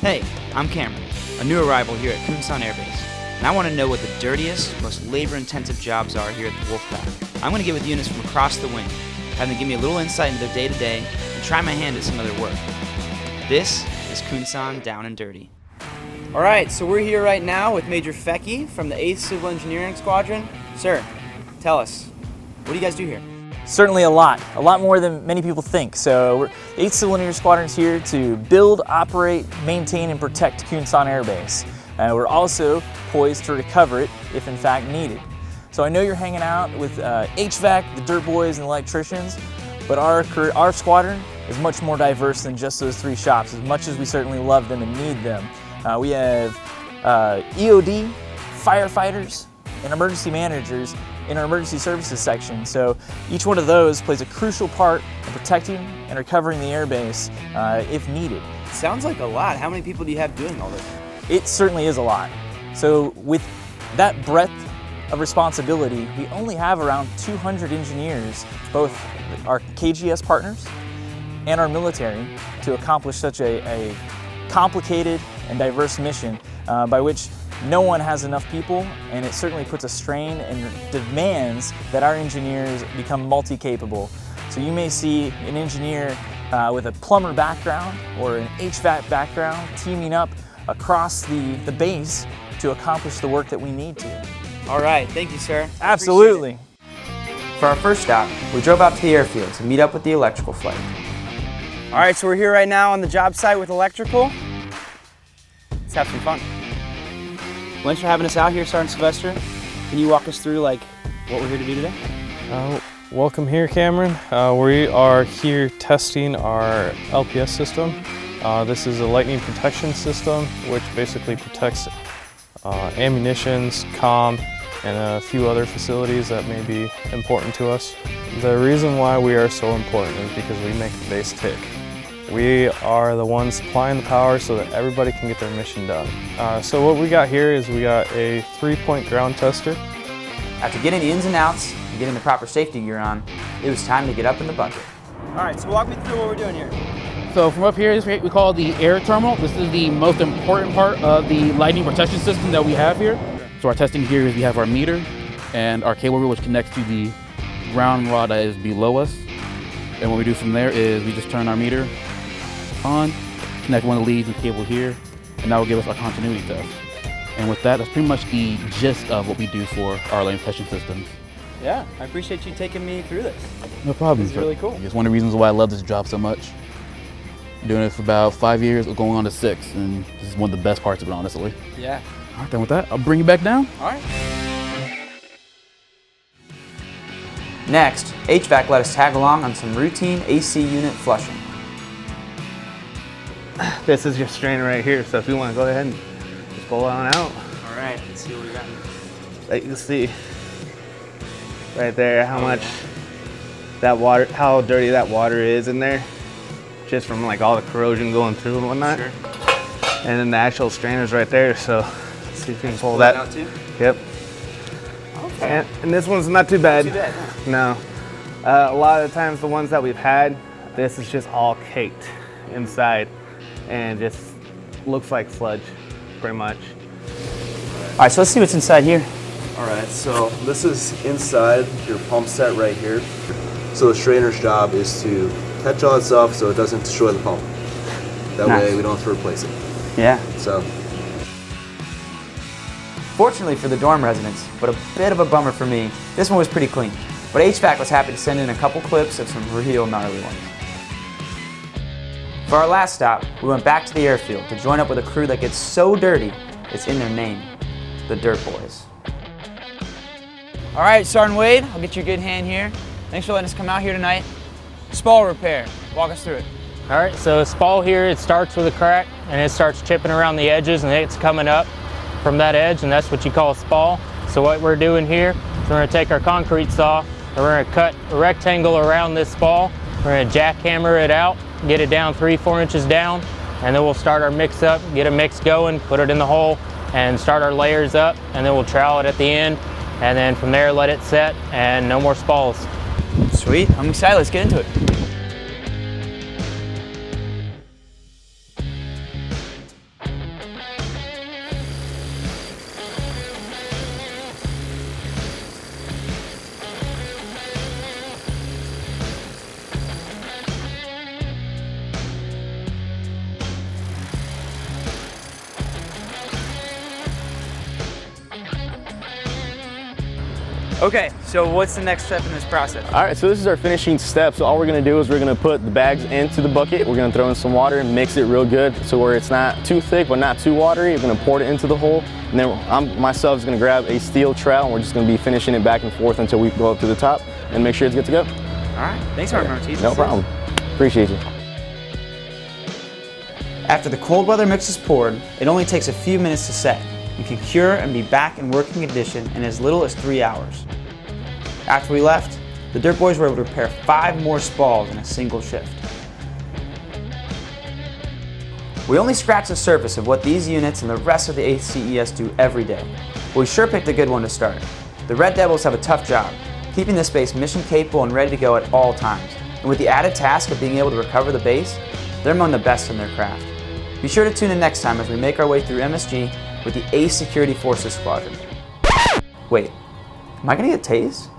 Hey, I'm Cameron, a new arrival here at Kunsan Air Base, and I want to know what the dirtiest, most labor-intensive jobs are here at the Wolfpack. I'm going to get with units from across the wing, having them give me a little insight into their day-to-day, and try my hand at some of their work. This is Kunsan Down Dirty. Alright, so we're here right now with Major Fecky from the 8th Civil Engineering Squadron. Sir, tell us, what do you guys do here? Certainly a lot more than many people think. So the 8th Civil Engineer Squadron is here to build, operate, maintain, and protect Kunsan Air Base. We're also poised to recover it if in fact needed. So I know you're hanging out with HVAC, the dirt boys, and electricians, but our squadron is much more diverse than just those three shops, as much as we certainly love them and need them. We have EOD, firefighters, and emergency managers in our emergency services section. So each one of those plays a crucial part in protecting and recovering the airbase if needed. Sounds like a lot. How many people do you have doing all this? It certainly is a lot. So with that breadth of responsibility, we only have around 200 engineers, both our KGS partners and our military, to accomplish such a complicated and diverse mission by which no one has enough people, and it certainly puts a strain and demands that our engineers become multi-capable. So you may see an engineer with a plumber background or an HVAC background teaming up across the base to accomplish the work that we need to. All right, thank you, sir. Absolutely. For our first stop, we drove out to the airfield to meet up with the electrical flight. All right, so we're here right now on the job site with electrical. Let's have some fun. Thanks for having us out here, Sergeant Sylvester. Can you walk us through what we're here to do today? Welcome here, Cameron. We are here testing our LPS system. This is a lightning protection system, which basically protects ammunitions, comm, and a few other facilities that may be important to us. The reason why we are so important is because we make the base tick. We are the ones supplying the power so that everybody can get their mission done. So what we got here is we got a 3-point ground tester. After getting the ins and outs and getting the proper safety gear on, it was time to get up in the bucket. All right, so walk me through what we're doing here. So from up here, this we call the air terminal. This is the most important part of the lightning protection system that we have here. So our testing here is we have our meter and our cable reel, which connects to the ground rod that is below us. And what we do from there is we just turn our meter on, connect one of the leads and cable here, and that will give us our continuity test. And with that, that's pretty much the gist of what we do for our lightning protection systems. Yeah, I appreciate you taking me through this. No problem. This is really cool. It's one of the reasons why I love this job so much. Doing it for about 5 years, going on to 6, and this is one of the best parts of it, honestly. Yeah. All right, then with that, I'll bring you back down. All right. Next, HVAC let us tag along on some routine AC unit flushing. This is your strainer right here, so if you want to go ahead and just pull on out. All right, let's see what we got. Like you can see right there how how dirty that water is in there, just from all the corrosion going through and whatnot. Sure. And then the actual strainer's right there, so let's see if you can pull that out too? Yep. Okay. And this one's not too bad. Not too bad, huh? No. A lot of the times the ones that we've had, this is just all caked inside and just looks like sludge, pretty much. All right, so let's see what's inside here. All right, so this is inside your pump set right here. So the strainer's job is to catch all that stuff so it doesn't destroy the pump. That Nice. way we don't have to replace it. Yeah. So, Fortunately for the dorm residents, but a bit of a bummer for me, this one was pretty clean. But HVAC was happy to send in a couple clips of some real gnarly ones. For our last stop, we went back to the airfield to join up with a crew that gets so dirty, it's in their name, the Dirt Boys. All right, Sergeant Wade, I'll get you a good hand here. Thanks for letting us come out here tonight. Spall repair, walk us through it. All right, so a spall here, it starts with a crack and it starts chipping around the edges and it's coming up from that edge, and that's what you call a spall. So what we're doing here is we're gonna take our concrete saw and we're gonna cut a rectangle around this spall. We're gonna jackhammer it out, get it down 3-4 inches down, and then we'll start our mix up, get a mix going, put it in the hole, and start our layers up, and then we'll trowel it at the end, and then from there let it set, and no more spalls. Sweet, I'm excited, let's get into it. Okay, so what's the next step in this process? All right, so this is our finishing step. So all we're gonna do is we're gonna put the bags into the bucket. We're gonna throw in some water and mix it real good so where it's not too thick but not too watery. We're gonna pour it into the hole. And then myself is gonna grab a steel trowel and we're just gonna be finishing it back and forth until we go up to the top and make sure it's good to go. All right, thanks for remembering to use No problem. Appreciate you. After the cold weather mix is poured, it only takes a few minutes to set. You can cure and be back in working condition in as little as 3 hours. After we left, the Dirt Boys were able to repair 5 more spalls in a single shift. We only scratched the surface of what these units and the rest of the ACES do every day, but we sure picked a good one to start. The Red Devils have a tough job, keeping this base mission capable and ready to go at all times. And with the added task of being able to recover the base, they're among the best in their craft. Be sure to tune in next time as we make our way through MSG with the Ace Security Forces Squadron. Wait, am I gonna get tased?